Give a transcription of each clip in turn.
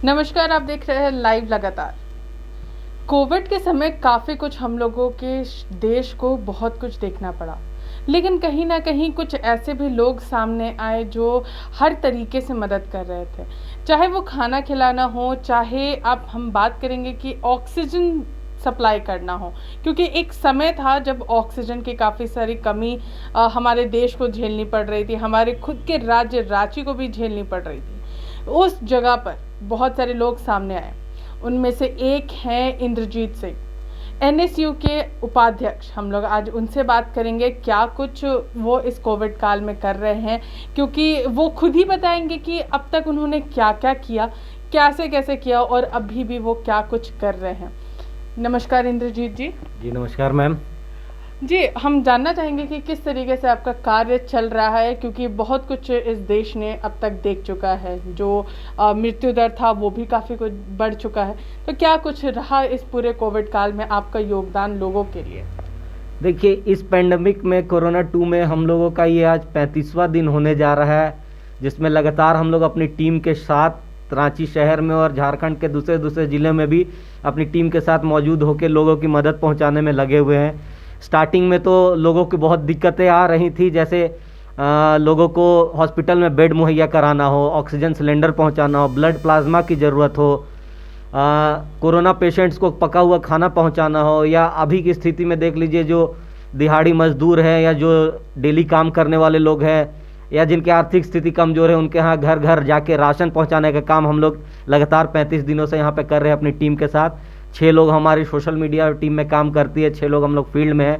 नमस्कार, आप देख रहे हैं लाइव लगातार। कोविड के समय काफ़ी कुछ हम लोगों के देश को बहुत कुछ देखना पड़ा, लेकिन कहीं ना कहीं कुछ ऐसे भी लोग सामने आए जो हर तरीके से मदद कर रहे थे। चाहे वो खाना खिलाना हो, चाहे आप हम बात करेंगे कि ऑक्सीजन सप्लाई करना हो, क्योंकि एक समय था जब ऑक्सीजन की काफ़ी सारी कमी हमारे देश को झेलनी पड़ रही थी, हमारे खुद के राज्य रांची को भी झेलनी पड़ रही थी। उस जगह पर बहुत सारे लोग सामने आए। उनमें से एक हैं इंद्रजीत सिंह, एनएसयू के उपाध्यक्ष। हम लोग आज उनसे बात करेंगे क्या कुछ वो इस कोविड काल में कर रहे हैं, क्योंकि वो खुद ही बताएंगे कि अब तक उन्होंने क्या क्या किया, कैसे कैसे किया और अभी भी वो क्या कुछ कर रहे हैं। नमस्कार इंद्रजीत जी। जी नमस्कार मैम। जी, हम जानना चाहेंगे कि किस तरीके से आपका कार्य चल रहा है, क्योंकि बहुत कुछ इस देश ने अब तक देख चुका है। जो मृत्यु दर था वो भी काफ़ी कुछ बढ़ चुका है। तो क्या कुछ रहा इस पूरे कोविड काल में आपका योगदान लोगों के लिए? देखिए, इस पैंडमिक में कोरोना 2 में हम लोगों का ये आज 35वां दिन होने जा रहा है, जिसमें लगातार हम लोग अपनी टीम के साथ रांची शहर में और झारखंड के दूसरे दूसरे ज़िले में भी अपनी टीम के साथ मौजूद होकर लोगों की मदद पहुंचाने में लगे हुए हैं। स्टार्टिंग में तो लोगों की बहुत दिक्कतें आ रही थी, जैसे लोगों को हॉस्पिटल में बेड मुहैया कराना हो, ऑक्सीजन सिलेंडर पहुंचाना हो, ब्लड प्लाज्मा की ज़रूरत हो, कोरोना पेशेंट्स को पका हुआ खाना पहुंचाना हो, या अभी की स्थिति में देख लीजिए जो दिहाड़ी मजदूर हैं या जो डेली काम करने वाले लोग हैं या जिनकी आर्थिक स्थिति कमज़ोर है, उनके यहाँ घर घर जाके राशन पहुंचाने का काम हम लोग लगातार 35 दिनों से यहाँ पे कर रहे हैं अपनी टीम के साथ। 6 लोग हमारी सोशल मीडिया टीम में काम करती है, 6 लोग हम लोग फील्ड में हैं।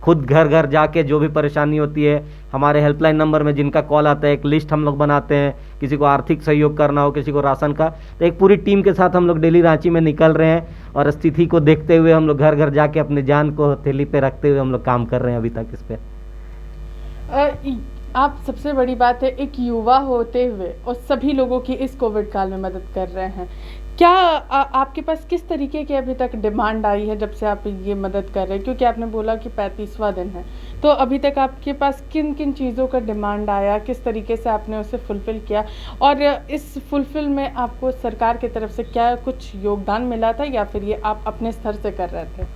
खुद घर घर जाके जो भी परेशानी होती है, हमारे हेल्पलाइन नंबर में जिनका कॉल आता है, एक लिस्ट हम लोग बनाते हैं। किसी को आर्थिक सहयोग करना हो, किसी को राशन का, तो एक पूरी टीम के साथ हम लोग डेली रांची में निकल रहे हैं और स्थिति को देखते हुए हम लोग घर घर जाके अपनी जान को हथेली पे रखते हुए हम लोग काम कर रहे हैं अभी तक इस पे। आप सबसे बड़ी बात है एक युवा होते हुए और सभी लोगों की इस कोविड काल में मदद कर रहे हैं। क्या आपके पास किस तरीके की अभी तक डिमांड आई है जब से आप ये मदद कर रहे हैं? क्योंकि आपने बोला कि 35वां दिन है, तो अभी तक आपके पास किन किन चीज़ों का डिमांड आया, किस तरीके से आपने उसे फुलफ़िल किया, और इस फुलफ़िल में आपको सरकार की तरफ से क्या कुछ योगदान मिला था या फिर ये आप अपने स्तर से कर रहे थे?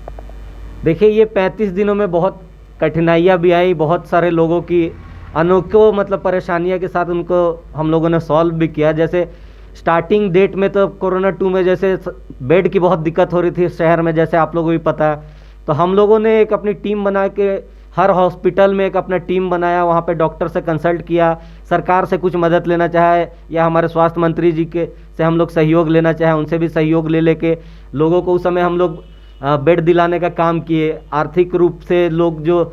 देखिए, ये 35 दिनों में बहुत कठिनाइयाँ भी आई, बहुत सारे लोगों की अनोखो परेशानियों के साथ उनको हम लोगों ने सॉल्व भी किया। जैसे स्टार्टिंग डेट में तो कोरोना 2 में जैसे बेड की बहुत दिक्कत हो रही थी शहर में, जैसे आप लोगों को भी पता है, तो हम लोगों ने एक अपनी टीम बना के हर हॉस्पिटल में एक अपना टीम बनाया, वहाँ पे डॉक्टर से कंसल्ट किया, सरकार से कुछ मदद लेना चाहे या हमारे स्वास्थ्य मंत्री जी के से हम लोग सहयोग लेना चाहे, उनसे भी सहयोग ले लेके लोगों को उस समय हम लोग बेड दिलाने का काम किए। आर्थिक रूप से लोग जो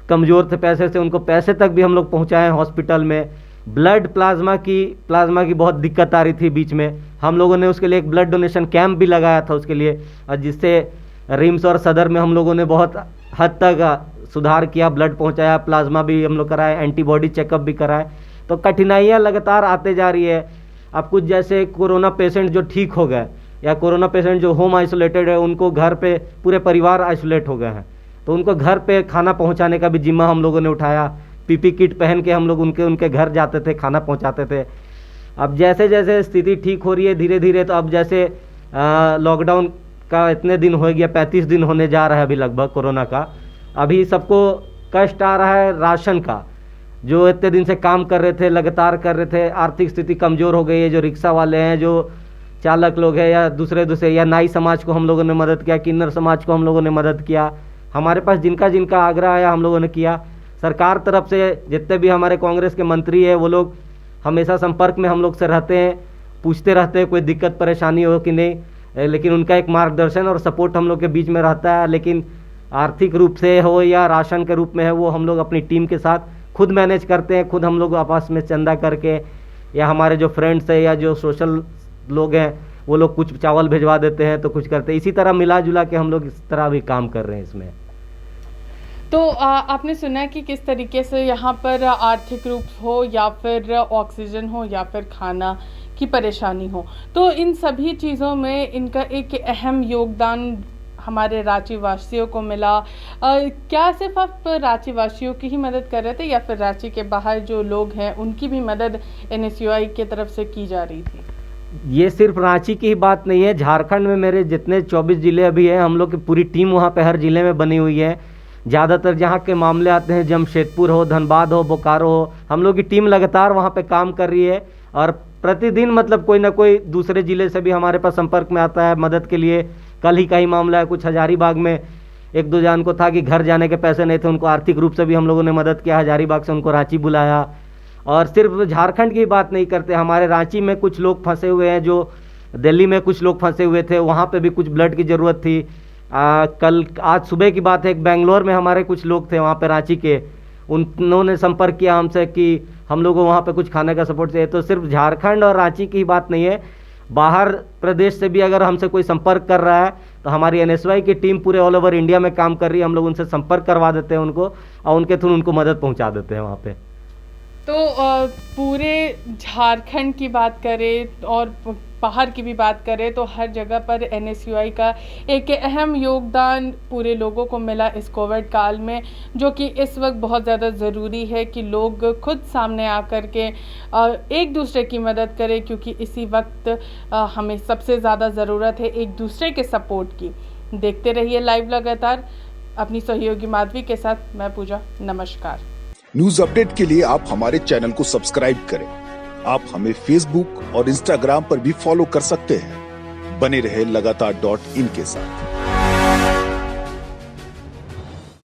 कमज़ोर थे पैसे से, उनको पैसे तक भी हम लोग पहुँचाए हॉस्पिटल में। ब्लड प्लाज्मा की बहुत दिक्कत आ रही थी बीच में, हम लोगों ने उसके लिए एक ब्लड डोनेशन कैंप भी लगाया था उसके लिए, और जिससे रिम्स और सदर में हम लोगों ने बहुत हद तक सुधार किया, ब्लड पहुंचाया, प्लाज्मा भी हम लोग कराए, एंटीबॉडी चेकअप भी कराए। तो कठिनाइयाँ लगातार आते जा रही है। अब कुछ जैसे कोरोना पेशेंट जो ठीक हो गए या कोरोना पेशेंट जो होम आइसोलेटेड है, उनको घर पे पूरे परिवार आइसोलेट हो गए हैं, तो उनको घर पे खाना पहुंचाने का भी जिम्मा हम लोगों ने उठाया। पीपी किट पहन के हम लोग उनके घर जाते थे, खाना पहुंचाते थे। अब जैसे जैसे स्थिति ठीक हो रही है धीरे धीरे, तो अब जैसे लॉकडाउन का इतने दिन हो गया, 35 दिन होने जा रहा है अभी लगभग कोरोना का। अभी सबको कष्ट आ रहा है राशन का, जो इतने दिन से काम कर रहे थे, लगातार कर रहे थे, आर्थिक स्थिति कमज़ोर हो गई है। जो रिक्शा वाले हैं, जो चालक लोग हैं, या दूसरे या नाई समाज को हम लोगों ने मदद किया, किन्नर समाज को हम लोगों ने मदद किया। हमारे पास जिनका जिनका आग्रह आया हम लोगों ने किया। सरकार तरफ से जितने भी हमारे कांग्रेस के मंत्री हैं, वो लोग हमेशा संपर्क में हम लोग से रहते हैं, पूछते रहते हैं कोई दिक्कत परेशानी हो कि नहीं, लेकिन उनका एक मार्गदर्शन और सपोर्ट हम लोग के बीच में रहता है। लेकिन आर्थिक रूप से हो या राशन के रूप में है, वो हम लोग अपनी टीम के साथ खुद मैनेज करते हैं। खुद हम लोग आपस में चंदा करके, या हमारे जो फ्रेंड्स हैं या जो सोशल लोग हैं, वो लोग कुछ चावल भिजवा देते हैं तो कुछ करते हैं। इसी तरह मिला जुला के हम लोग इस तरह भी काम कर रहे हैं इसमें। तो आपने सुना है कि किस तरीके से यहाँ पर आर्थिक रूप हो या फिर ऑक्सीजन हो या फिर खाना की परेशानी हो, तो इन सभी चीज़ों में इनका एक अहम योगदान हमारे रांची वासियों को मिला। क्या सिर्फ आप रांची वासियों की ही मदद कर रहे थे या फिर रांची के बाहर जो लोग हैं उनकी भी मदद एनएसयूआई की तरफ से की जा रही थी? ये सिर्फ रांची की ही बात नहीं है, झारखंड में मेरे जितने 24 ज़िले अभी हैं, हम लोग की पूरी टीम वहाँ पे हर ज़िले में बनी हुई है। ज़्यादातर जहाँ के मामले आते हैं, जमशेदपुर हो, धनबाद हो, बोकारो हो, हम लोग की टीम लगातार वहाँ पे काम कर रही है। और प्रतिदिन मतलब कोई ना कोई दूसरे ज़िले से भी हमारे पास संपर्क में आता है मदद के लिए। कल ही का ही मामला है, कुछ हजारीबाग में एक दो जान को था कि घर जाने के पैसे नहीं थे, उनको आर्थिक रूप से भी हम लोगों ने मदद किया, हजारीबाग से उनको रांची बुलाया। और सिर्फ झारखंड की बात नहीं करते, हमारे रांची में कुछ लोग फंसे हुए हैं, जो दिल्ली में कुछ लोग फंसे हुए थे, वहाँ पे भी कुछ ब्लड की ज़रूरत थी। आज सुबह की बात है, एक बेंगलोर में हमारे कुछ लोग थे वहाँ पे रांची के, उन्होंने संपर्क किया हमसे कि हम लोगों को वहाँ पे कुछ खाने का सपोर्ट चाहिए। तो सिर्फ झारखंड और रांची की ही बात नहीं है, बाहर प्रदेश से भी अगर हमसे कोई संपर्क कर रहा है तो हमारी NSY की टीम पूरे ऑल ओवर इंडिया में काम कर रही है। हम लोग उनसे संपर्क करवा देते हैं उनको, और उनके थ्रू उनको मदद पहुंचा देते हैं वहाँ पे। तो पूरे झारखंड की बात करें और बाहर की भी बात करें तो हर जगह पर NSY का एक अहम योगदान पूरे लोगों को मिला इस कोविड काल में, जो कि इस वक्त बहुत ज़्यादा ज़रूरी है कि लोग खुद सामने आकर के एक दूसरे की मदद करें, क्योंकि इसी वक्त हमें सबसे ज़्यादा ज़रूरत है एक दूसरे के सपोर्ट की। देखते रहिए लाइव लगातार, अपनी सहयोगी माधवी के साथ मैं पूजा। नमस्कार। न्यूज अपडेट के लिए आप हमारे चैनल को सब्सक्राइब करें। आप हमें फेसबुक और इंस्टाग्राम पर भी फॉलो कर सकते हैं। बने रहे लगातार.in के साथ।